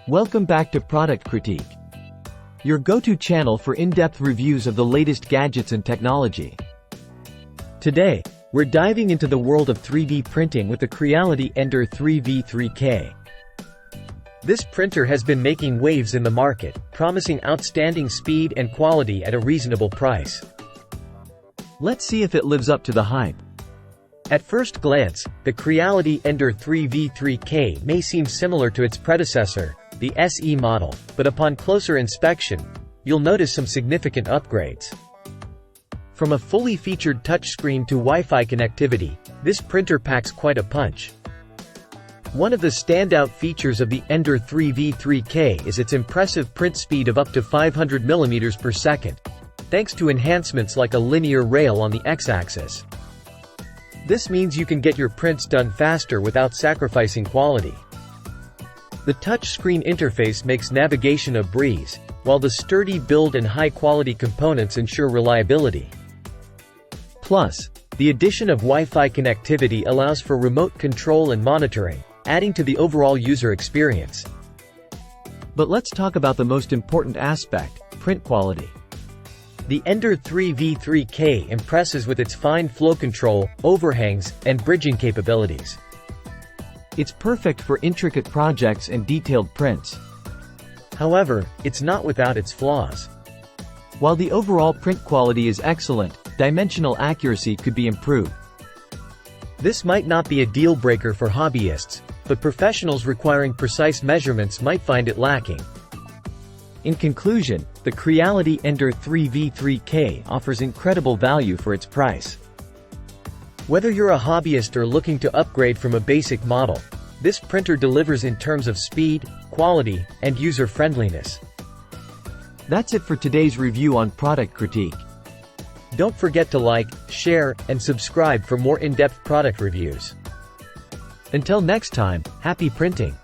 Welcome back to Product Critique, your go-to channel for in-depth reviews of the latest gadgets and technology. Today, we're diving into the world of 3D printing with the Creality Ender 3v3K. This printer has been making waves in the market, promising outstanding speed and quality at a reasonable price. Let's see if it lives up to the hype. At first glance, the Creality Ender 3v3K may seem similar to its predecessor, the SE model, but upon closer inspection, you'll notice some significant upgrades. From a fully featured touchscreen to Wi-Fi connectivity, this printer packs quite a punch. One of the standout features of the Ender 3v3K is its impressive print speed of up to 500 mm per second, thanks to enhancements like a linear rail on the x-axis. This means you can get your prints done faster without sacrificing quality. The touchscreen interface makes navigation a breeze, while the sturdy build and high-quality components ensure reliability. Plus, the addition of Wi-Fi connectivity allows for remote control and monitoring, adding to the overall user experience. But let's talk about the most important aspect, print quality. The Ender 3v3K impresses with its fine flow control, overhangs, and bridging capabilities. It's perfect for intricate projects and detailed prints. However, it's not without its flaws. While the overall print quality is excellent, dimensional accuracy could be improved. This might not be a deal-breaker for hobbyists, but professionals requiring precise measurements might find it lacking. In conclusion, the Creality Ender 3v3K offers incredible value for its price. Whether you're a hobbyist or looking to upgrade from a basic model, this printer delivers in terms of speed, quality, and user-friendliness. That's it for today's review on Product Critique. Don't forget to like, share, and subscribe for more in-depth product reviews. Until next time, happy printing!